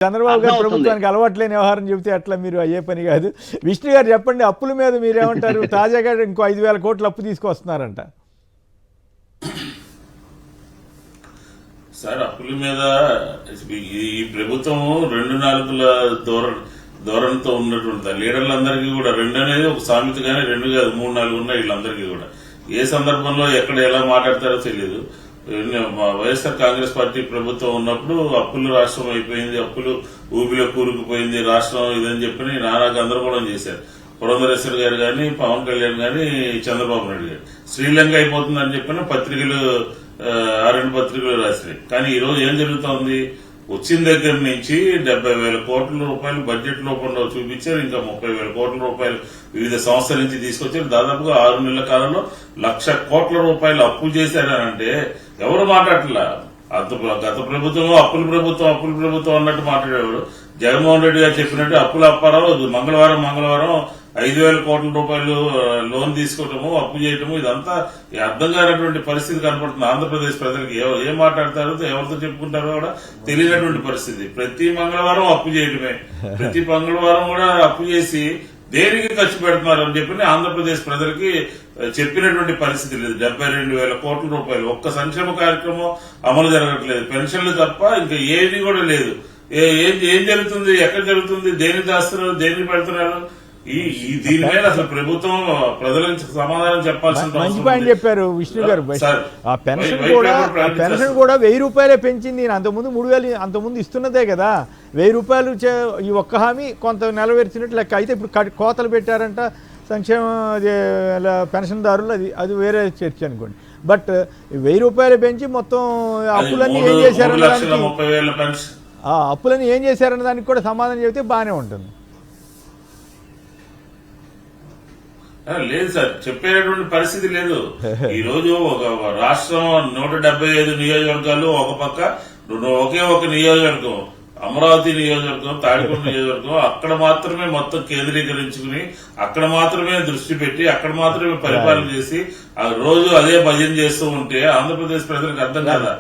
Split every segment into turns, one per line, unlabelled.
చంద్రబాబు గారు ప్రభుత్వానికి అలవాట్లేని వ్యవహారం చెబితే అట్లా మీరు అయ్యే పని కాదు. విష్ణు గారు చెప్పండి, అప్పుల మీద మీరేమంటారు? తాజాగా ఇంకో 5,000 కోట్ల అప్పు తీసుకొస్తున్నారంట.
సార్, అప్పుల మీద ఈ ప్రభుత్వం 2 నాలుగుల ధోరణితో ఉన్నటువంటి లీడర్లందరికీ కూడా 2 అనేది ఒక సామెత, కానీ 2 కాదు 3 4 ఉన్నాయి వీళ్ళందరికీ కూడా. ఏ సందర్భంలో ఎక్కడ ఎలా మాట్లాడతారో తెలియదు. వైఎస్ఆర్ కాంగ్రెస్ పార్టీ ప్రభుత్వం ఉన్నప్పుడు అప్పులు రాష్ట్రం అయిపోయింది, అప్పులు ఊబిలో కూరుకుపోయింది రాష్ట్రం ఇదని చెప్పి నానా గందరగోళం చేశారు. పురంధరేశ్వర్ గారు కానీ, పవన్ కళ్యాణ్ కానీ, చంద్రబాబు నాయుడు గారు. శ్రీలంక అయిపోతుందని చెప్పిన పత్రికలు 2 పత్రికలు రాసినాయి. కానీ ఈ రోజు ఏం జరుగుతోంది? వచ్చిన దగ్గర నుంచి 70,000 కోట్ల రూపాయలు బడ్జెట్ రూపంలో చూపించారు. ఇంకా 30,000 కోట్ల రూపాయలు వివిధ సంస్థల నుంచి తీసుకొచ్చారు. దాదాపుగా 6 నెలల కాలంలో 1,00,000 కోట్ల రూపాయలు అప్పు చేశారనంటే ఎవరు మాట్లాడట్లా. గత ప్రభుత్వం అప్పుల ప్రభుత్వం అన్నట్టు మాట్లాడేవాడు. జగన్మోహన్ రెడ్డి గారు చెప్పినట్టు అప్పుల అప్పారావు మంగళవారం 5,000 కోట్ల రూపాయలు లోన్ తీసుకోవటము, అప్పు చేయటము, ఇదంతా అర్థం కానటువంటి పరిస్థితి కనపడుతుంది ఆంధ్రప్రదేశ్ ప్రజలకి. ఏం మాట్లాడతారో, ఎవరితో చెప్పుకుంటారో కూడా తెలియనటువంటి పరిస్థితి. ప్రతి మంగళవారం అప్పు చేయటమే, ప్రతి మంగళవారం కూడా అప్పు చేసి దేనికి ఖర్చు పెడుతున్నారు అని చెప్పి ఆంధ్రప్రదేశ్ ప్రజలకి చెప్పినటువంటి పరిస్థితి లేదు. 72,000 కోట్ల రూపాయలు ఒక్క సంక్షేమ కార్యక్రమం అమలు జరగట్లేదు. పెన్షన్లు తప్ప ఇంకా ఏది కూడా లేదు. ఏం జరుగుతుంది, ఎక్కడ జరుగుతుంది, దేనికి దాస్తున్నారు, దేనికి పెడుతున్నారు? దీని మీద అసలు ప్రభుత్వం ప్రజలకు సమాధానం చెప్పాల్సిన
మంచి పాయింట్ చెప్పారు విష్ణు గారు. ఆ పెన్షన్ కూడా 1,000 రూపాయలే పెంచింది. అంతకుముందు 3,000 అంతకుముందు ఇస్తున్నదే కదా. 1,000 రూపాయలు ఈ ఒక్క హామీ కొంత నెరవేర్చినట్లు లెక్క. అయితే ఇప్పుడు కోతలు పెట్టారంట సంక్షేమ పెన్షన్దారులు, అది వేరే చర్చ అనుకోండి. బట్ 1,000 రూపాయలు పెంచి మొత్తం అప్పులన్నీ ఏం చేశారన్న దానికి కూడా సమాధానం చెబితే బాగానే ఉంటుంది.
లేదు సార్, చెప్పేటటువంటి పరిస్థితి లేదు. ఈ రోజు ఒక రాష్ట్రం 175 నియోజకవర్గాలు, ఒక పక్క ఒకే ఒక నియోజకవర్గం అమరావతి నియోజకవర్గం, తాడికొండ నియోజకవర్గం, అక్కడ మాత్రమే మొత్తం కేంద్రీకరించుకుని, అక్కడ మాత్రమే దృష్టి పెట్టి, అక్కడ మాత్రమే పరిపాలన చేసి ఆ రోజు అదే భజన చేస్తూ ఉంటే ఆంధ్రప్రదేశ్ ప్రజలకు అర్థం కదా.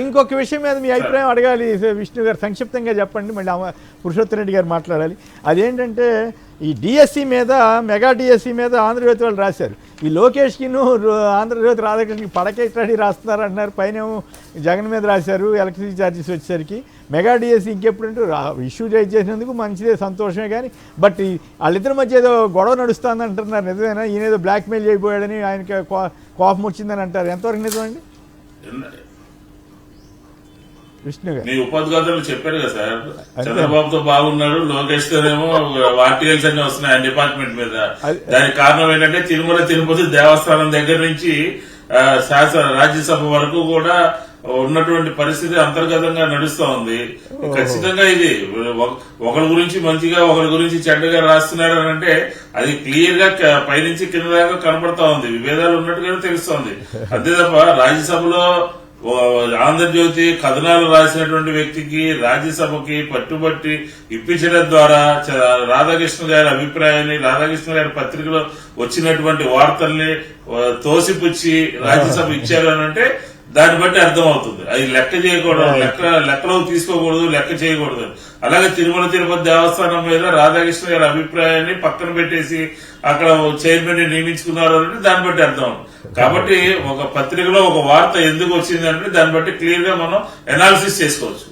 ఇంకొక విషయం మీద మీ అభిప్రాయం అడగాలి విష్ణు గారు. సంక్షిప్తంగా చెప్పండి, మళ్ళీ పురుషోత్తమ రెడ్డి గారు మాట్లాడాలి. అదేంటంటే ఈ డిఎస్సి మీద, మెగా డిఎస్సి మీద ఆంధ్రజ్యోతి వాళ్ళు రాశారు. ఈ లోకేష్కి ఆంధ్రజ్యోతి రాధాకృష్ణకి పడకెట్టాడి రాస్తున్నారు అంటున్నారు. పైన జగన్ మీద రాశారు ఎలక్ట్రిసిటీ ఛార్జెస్ వచ్చేసరికి. మెగా డిఎస్సి ఇంకెప్పుడంటూ ఇష్యూ చేసినందుకు మంచిదే, సంతోషమే. కానీ బట్ వాళ్ళిద్దరి మధ్య ఏదో గొడవ నడుస్తుంది అంటున్నారు. నిజమేనా? ఈయన ఏదో బ్లాక్మెయిల్ చేయబోయాడని ఆయనకి కోపం వచ్చిందని అంటారు. ఎంతవరకు నిజమండి విష్ణు గారు?
మీ ఉపాధిగతులు చెప్పారు కదా సార్, చంద్రబాబుతో బాగున్నాడు, లోకేష్ తోనేమో ఆర్టికల్స్ అన్ని వస్తున్నాయి ఆయన డిపార్ట్మెంట్ మీద. దానికి కారణం ఏంటంటే తిరుమల తిరుపతి దేవస్థానం దగ్గర నుంచి రాజ్యసభ వరకు కూడా ఉన్నటువంటి పరిస్థితి అంతర్గతంగా నడుస్తా ఉంది. ఖచ్చితంగా ఇది ఒకరి గురించి మంచిగా, ఒకరి గురించి చెడ్డగా రాస్తున్నారు అని అంటే అది క్లియర్ గా పైనుంచి కింద దాకా కనపడతా ఉంది. విభేదాలు ఉన్నట్టుగానే తెలుస్తోంది. అంతే తప్ప రాజ్యసభలో ఆంధ్రజ్యోతి కథనాలు రాసినటువంటి వ్యక్తికి రాజ్యసభకి పట్టుబట్టి ఇప్పించడం ద్వారా రాధాకృష్ణ గారి అభిప్రాయాన్ని, రాధాకృష్ణ గారి పత్రికలో వచ్చినటువంటి వార్తల్ని తోసిపుచ్చి రాజ్యసభ ఇచ్చారు అని అంటే దాన్ని బట్టి అర్థమవుతుంది. అది లెక్క చేయకూడదు, లెక్కలోకి తీసుకోకూడదు, లెక్క చేయకూడదు. అలాగే తిరుమల తిరుపతి దేవస్థానం మీద రాధాకృష్ణ గారి అభిప్రాయాన్ని పక్కన పెట్టేసి అక్కడ చైర్మన్ ని నియమించుకున్నారు అంటే దాన్ని బట్టి అర్థం. కాబట్టి ఒక పత్రికలో ఒక వార్త ఎందుకు వచ్చిందంటే దాన్ని బట్టి క్లియర్ గా మనం అనాలిసిస్ చేసుకోవచ్చు.